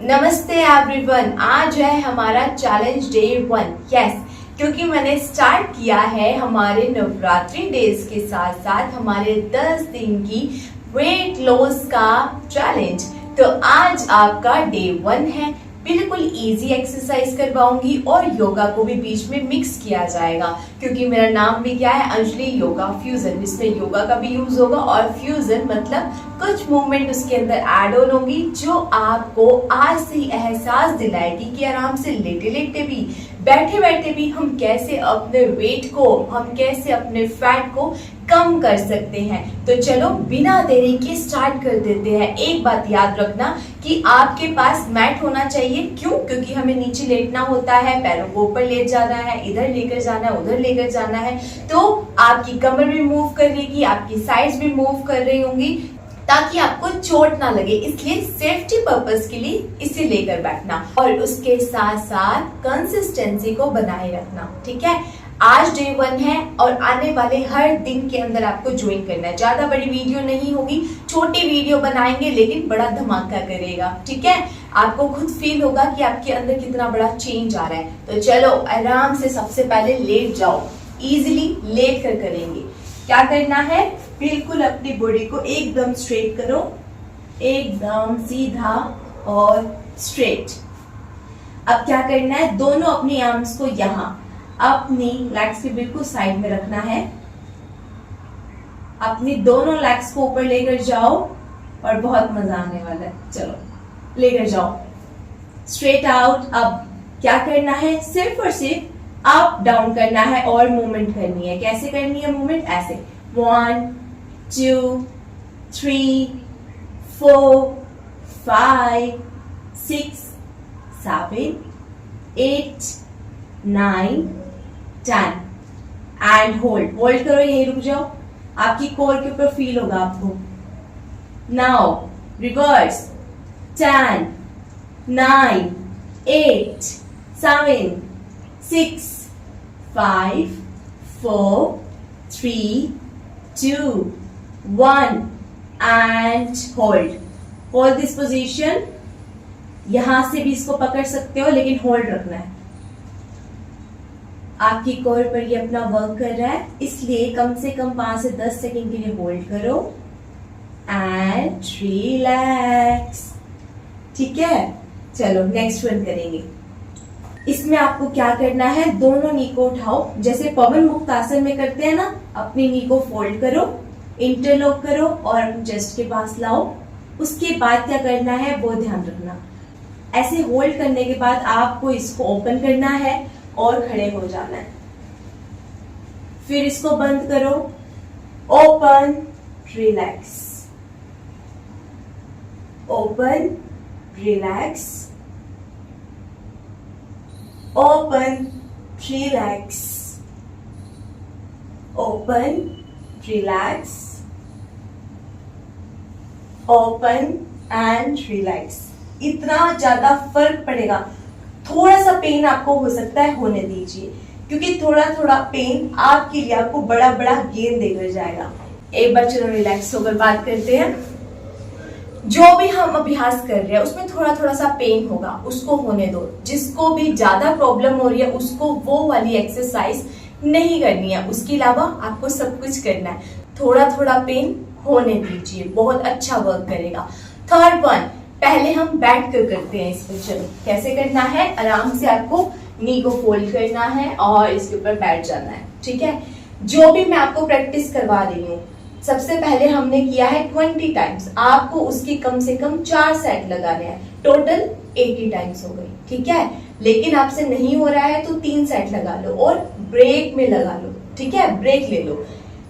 नमस्ते एवरीवन। आज है हमारा चैलेंज डे 1। यस, क्योंकि मैंने स्टार्ट किया है हमारे नवरात्रि डेज के साथ साथ हमारे 10 दिन की वेट लॉस का चैलेंज। तो आज आपका डे 1 है। बिल्कुल इजी एक्सरसाइज करवाऊंगी और योगा को भी बीच में मिक्स किया जाएगा, क्योंकि मेरा नाम भी क्या है, अंजलि योगा फ्यूजन। इसमें योगा का भी यूज होगा और फ्यूजन मतलब कुछ मूवमेंट उसके अंदर ऐड ऑन होगी जो आपको आज से ही एहसास दिलाएगी कि आराम से लेटे लेटे भी, बैठे बैठे भी हम कैसे अपने वेट को, हम कैसे अपने फैट को कम कर सकते हैं। तो चलो बिना देरी के स्टार्ट कर देते हैं। एक बात याद रखना कि आपके पास मैट होना चाहिए। क्यों? क्योंकि हमें नीचे लेटना होता है, पैरों को ऊपर ले जाना है, इधर लेकर जाना है, उधर लेकर जाना है। तो आपकी कमर भी मूव कर रहेगी, आपकी साइड्स भी मूव कर रही होंगी, ताकि आपको चोट ना लगे। इसलिए सेफ्टी पर्पस के लिए इसे लेकर बैठना और उसके साथ साथ कंसिस्टेंसी को बनाए रखना। ठीक है, आज डे 1 है और आने वाले हर दिन के अंदर आपको ज्वाइन करना है। ज्यादा बड़ी वीडियो नहीं होगी, छोटी वीडियो बनाएंगे लेकिन बड़ा धमाका करेगा। ठीक है, आपको खुद फील होगा कि आपके अंदर कितना बड़ा चेंज आ रहा है। तो चलो आराम से सबसे पहले लेट जाओ, इजीली लेट कर करेंगे। क्या करना है, बिल्कुल अपनी बॉडी को एकदम स्ट्रेट करो, एकदम सीधा और स्ट्रेट। अब क्या करना है, दोनों अपनी आर्म्स को यहाँ अपनी लेग्स के बिल्कुल साइड में रखना है। अपनी दोनों लेग्स को ऊपर लेकर जाओ और बहुत मजा आने वाला है। चलो लेकर जाओ स्ट्रेट आउट। अब क्या करना है, सिर्फ और सिर्फ अप डाउन करना है और मूवमेंट करनी है। कैसे करनी है मूवमेंट? ऐसे 1 2 3 4 5 6 7 8 9 10 एंड होल्ड करो, यही रुक जाओ। आपकी कोर के ऊपर फील होगा आपको। Now reverse 10 9 8 7 6 5 4 3 2 1 and hold this position. यहां से भी इसको पकड़ सकते हो लेकिन होल्ड रखना है। आपकी कोर पर ये अपना वर्क कर रहा है, इसलिए कम से कम 5 से 10 सेकंड के लिए होल्ड करो एंड रिलैक्स। ठीक है, चलो नेक्स्ट वन करेंगे। इसमें आपको क्या करना है, दोनों नी को उठाओ, जैसे पवन मुक्त आसन में करते हैं ना। अपनी नी को फोल्ड करो, इंटरलॉक करो और चेस्ट के पास लाओ। उसके बाद क्या करना है वो ध्यान रखना। ऐसे होल्ड करने के बाद आपको इसको ओपन करना है और खड़े हो जाना है। फिर इसको बंद करो, open relax, open relax, open relax, open relax, open and relax. इतना ज्यादा फर्क पड़ेगा। थोड़ा सा पेन आपको हो सकता है, होने दीजिए, क्योंकि थोड़ा थोड़ा पेन आपके लिए आपको बड़ा बड़ा गेन देकर जाएगा। एक बार चलो रिलैक्स होकर बात करते हैं। जो भी हम अभ्यास कर रहे हैं उसमें थोड़ा थोड़ा सा पेन होगा, उसको होने दो। जिसको भी ज्यादा प्रॉब्लम हो रही है उसको वो वाली एक्सरसाइज नहीं करनी है, उसके अलावा आपको सब कुछ करना है। थोड़ा थोड़ा पेन होने दीजिए, बहुत अच्छा वर्क करेगा। थर्ड वन, पहले हम बैठ कर करते हैं इसमें। चलो कैसे करना है, आराम से आपको नी को फोल्ड करना है और इसके ऊपर बैठ जाना है। ठीक है, जो भी मैं आपको प्रैक्टिस करवा रही हूँ, सबसे पहले हमने किया है 20 टाइम्स, आपको उसकी कम से कम 4 सेट लगाने हैं। टोटल 80 टाइम्स हो गई। ठीक है, लेकिन आपसे नहीं हो रहा है तो 3 सेट लगा लो और ब्रेक में लगा लो। ठीक है, ब्रेक ले लो।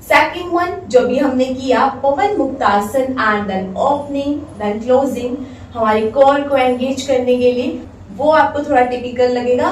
सेकंड वन जो भी हमने किया, पवन मुक्तासन and then opening then closing, हमारी कोर को एंगेज करने के लिए, वो आपको थोड़ा टिपिकल लगेगा।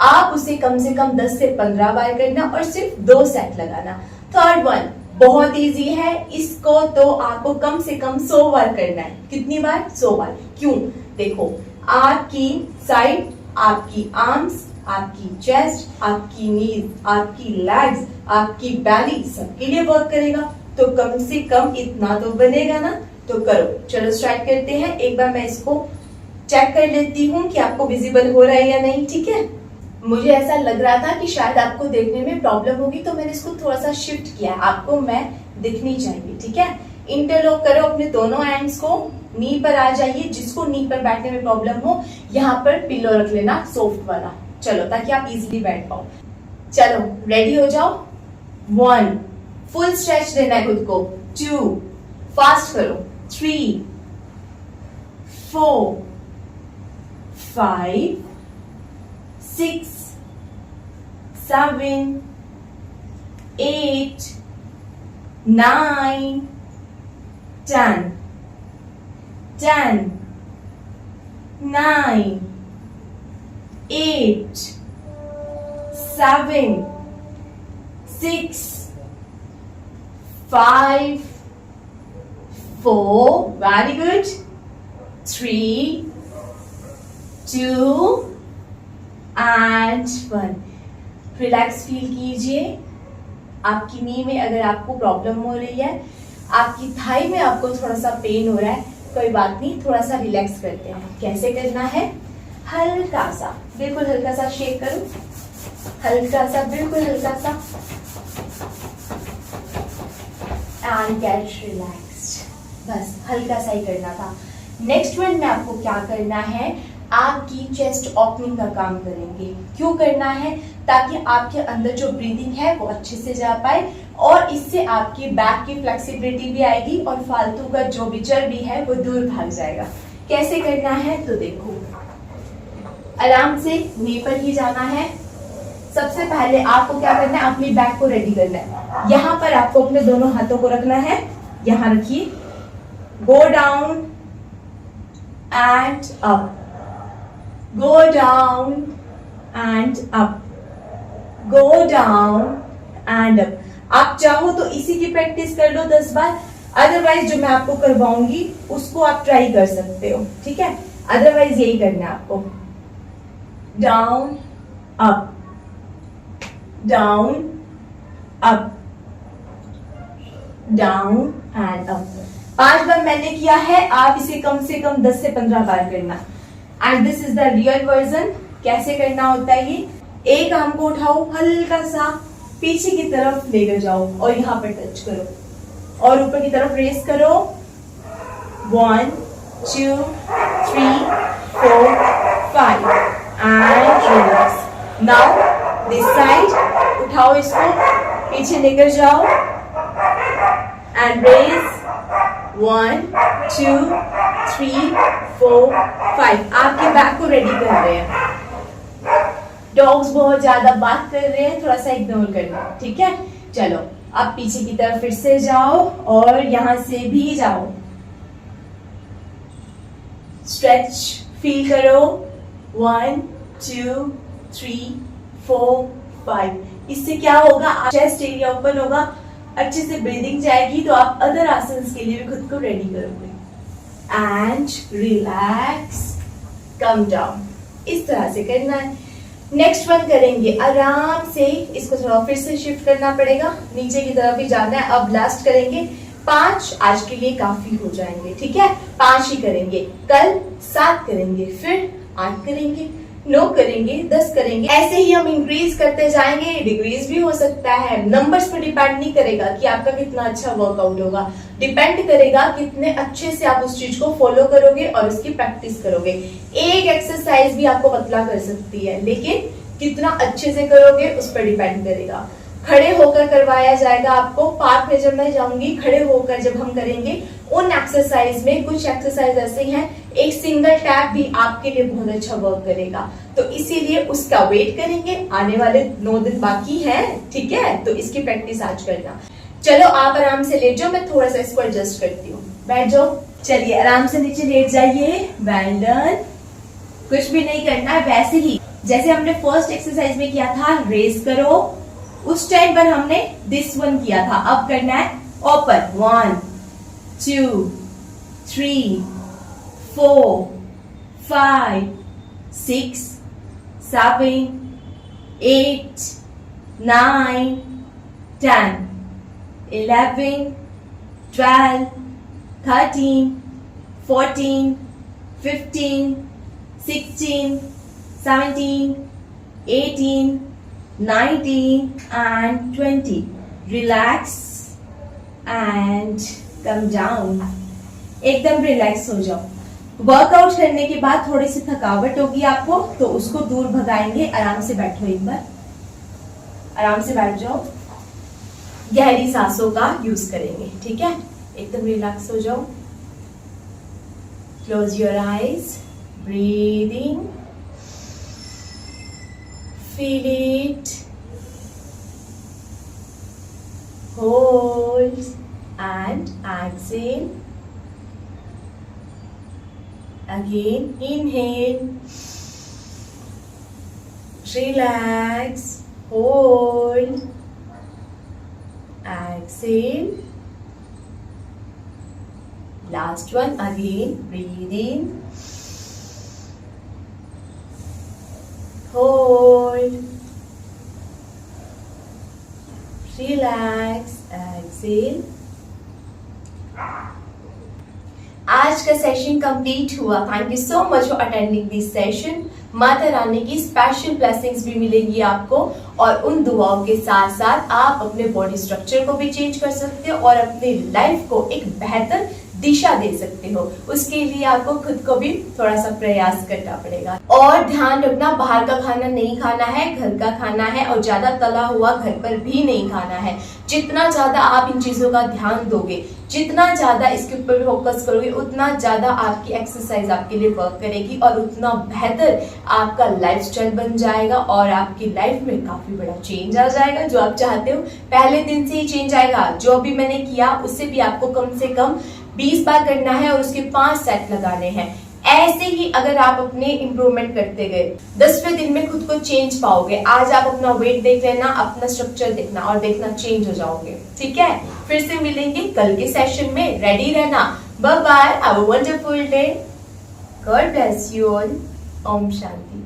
आप उसे कम से कम 10 से 15 बार करना और सिर्फ 2 सेट लगाना। थर्ड वन बहुत इजी है, इसको तो आपको कम से कम 100 बार करना है। कितनी बार? 100 बार। क्यों? देखो, आपकी साइड, आपकी आर्म्स, आपकी चेस्ट, आपकी नीज, आपकी लेग्स, आपकी बैली, सबके लिए वर्क करेगा। तो कम से कम इतना तो बनेगा ना। तो करो, चलो स्टार्ट करते हैं। एक बार मैं इसको चेक कर लेती हूँ कि आपको विजिबल हो रहा है या नहीं, ठीक है। मुझे ऐसा लग रहा था कि शायद आपको देखने में प्रॉब्लम होगी, तो मैंने इसको थोड़ा सा शिफ्ट किया, आपको मैं दिखनी चाहिए, ठीक है। इंटरलॉक करो अपने दोनों हैंड्स को, नी पर आ जाइए। जिसको नी पर बैठने में प्रॉब्लम हो यहाँ पर पिलो रख लेना सॉफ्ट वाला, चलो, ताकि आप इजीली बैठ पाओ। चलो रेडी हो जाओ। 1, फुल स्ट्रेच देना है खुद को। 2, फास्ट करो। 3, 4, 5, 6, 7, 8, 9, 10, 10, 9, 8, 7, 6, 5, 4, very good, 3, 2 and 1। Relax feel कीजिए। आपकी नी में अगर आपको प्रॉब्लम हो रही है, आपकी थाई में आपको थोड़ा सा पेन हो रहा है, कोई बात नहीं, थोड़ा सा रिलैक्स करते हैं। कैसे करना है? हल्का सा, बिल्कुल हल्का सा शेक करो, हल्का सा, बिल्कुल हल्का सा, एंड गेट रिलैक्स्ड। बस हल्का सा ही करना था। नेक्स्ट वन में आपको क्या करना है, आपकी चेस्ट ओपनिंग का काम करेंगे। क्यों करना है? ताकि आपके अंदर जो ब्रीदिंग है वो अच्छे से जा पाए, और इससे आपकी बैक की फ्लेक्सिबिलिटी भी आएगी और फालतू का जो भी चर्बी है वो दूर भाग जाएगा। कैसे करना है तो देखो, आराम से नी पर ही जाना है। सबसे पहले आपको क्या करना है, अपनी बैक को रेडी करना है। यहाँ पर आपको अपने दोनों हाथों को रखना है, यहाँ रखिए। Go down and up, go down and up, go down and up। आप चाहो तो इसी की प्रैक्टिस कर लो 10 बार, अदरवाइज जो मैं आपको करवाऊंगी उसको आप ट्राई कर सकते हो, ठीक है। अदरवाइज यही करना है आपको, down up, down up, down and up. 5 बार मैंने किया है, आप इसे कम से कम 10 से 15 बार करना। And this is the real version. कैसे करना होता है ये, एक आर्म को उठाओ, हल्का सा पीछे की तरफ लेकर जाओ और यहाँ पर टच करो और ऊपर की तरफ रेस करो। 1, 2, 3, 4, 5 and relax. Now this side, उठाओ इसको, पीछे लेकर जाओ एंड रेस। 1, 2, 3, 4, 5। आपके बैक को रेडी कर रहे हैं। डॉग्स बहुत ज्यादा बात कर रहे हैं, थोड़ा सा इग्नोर करना, ठीक है। चलो अब पीछे की तरफ फिर से जाओ और यहां से भी जाओ। स्ट्रेच फील करो। 1, 2, 3, 4, 5। इससे क्या होगा, चेस्ट एरिया ओपन होगा, अच्छे से ब्रीदिंग जाएगी, तो आप अदर आसन्स के लिए भी खुद को रेडी करोगे। एंड रिलैक्स, कम डाउन, इस तरह से करना है। नेक्स्ट वन करेंगे आराम से, इसको थोड़ा फिर से शिफ्ट करना पड़ेगा, नीचे की तरफ ही जाना है। अब लास्ट करेंगे 5, आज के लिए काफी हो जाएंगे, ठीक है। 5 ही करेंगे, कल 7 करेंगे, फिर 8 करेंगे, 9 करेंगे, 10 करेंगे, ऐसे ही हम इंक्रीज करते जाएंगे। डिक्रीज भी हो सकता है, नंबर्स पर डिपेंड नहीं करेगा कि आपका कितना अच्छा वर्कआउट होगा, डिपेंड करेगा कितने अच्छे से आप उस चीज को फॉलो करोगे और उसकी प्रैक्टिस करोगे। एक एक्सरसाइज भी आपको पतला कर सकती है, लेकिन कितना अच्छे से करोगे उस पर डिपेंड करेगा। खड़े होकर करवाया जाएगा आपको। पार्क में जब मैं जाऊंगी, खड़े होकर जब हम करेंगे, उन एक्सरसाइज में कुछ एक्सरसाइज ऐसे हैं, एक सिंगल टैप भी आपके लिए बहुत अच्छा वर्क करेगा, तो इसीलिए उसका वेट करेंगे। आने वाले 9 दिन बाकी हैं, ठीक है, तो इसकी प्रैक्टिस आज करना। चलो आप आराम से लेट जाओ, मैं थोड़ा सा इसको एडजस्ट करती हूँ। बैठ जाओ, चलिए आराम से नीचे लेट जाइए। Well done. कुछ भी नहीं करना है, वैसे ही जैसे हमने फर्स्ट एक्सरसाइज में किया था, रेस करो। उस टाइम पर हमने दिस वन किया था, अब करना है open. 1, 2, 3, 4, 5, 6, 7, 8, 9, 10, 11, 12, 13, 14, 15, 16, 17, 18, 19 and 20. Relax and come down. एकदम रिलैक्स हो जाओ। वर्कआउट करने के बाद थोड़ी सी थकावट होगी आपको, तो उसको दूर भगाएंगे। आराम से बैठो, एक बार आराम से बैठ जाओ। गहरी सांसों का यूज करेंगे, ठीक है? एकदम रिलैक्स हो जाओ। Close your eyes, breathe in, feel it, hold and exhale. Again, inhale, relax, hold, exhale. Last one, again, breathe in, hold, relax, exhale. आज का सेशन कंप्लीट हुआ। Thank you so much for attending this session. Mata Rani की special blessings भी मिलेंगी आपको, और उन दुआओं के साथ साथ आप अपने बॉडी स्ट्रक्चर को भी चेंज कर सकते हो और अपनी लाइफ को एक बेहतर दिशा दे सकते हो। उसके लिए आपको खुद को भी थोड़ा सा प्रयास करना पड़ेगा। और ध्यान रखना, बाहर का खाना नहीं खाना है, घर का खाना है, और ज्यादा तला हुआ घर पर भी नहीं खाना है। जितना ज्यादा आप इन चीजों का ध्यान दोगे, जितना ज्यादा इसके ऊपर फोकस करोगे, उतना ज्यादा आपकी एक्सरसाइज आपके लिए वर्क करेगी और उतना बेहतर आपका लाइफस्टाइल बन जाएगा और आपकी लाइफ में काफी बड़ा चेंज आ जाएगा जो आप चाहते हो। पहले दिन से ही चेंज आएगा। जो भी मैंने किया उससे भी आपको कम से कम 20 बार करना है और उसके 5 सेट लगाने हैं। ऐसे ही अगर आप अपने इंप्रूवमेंट करते गए, 10वें दिन में खुद को चेंज पाओगे। आज आप अपना वेट देख लेना, अपना स्ट्रक्चर देखना और देखना चेंज हो जाओगे, ठीक है? फिर से मिलेंगे कल के सेशन में, रेडी रहना। Bye bye, have a wonderful day, God bless you all. ओम शांति।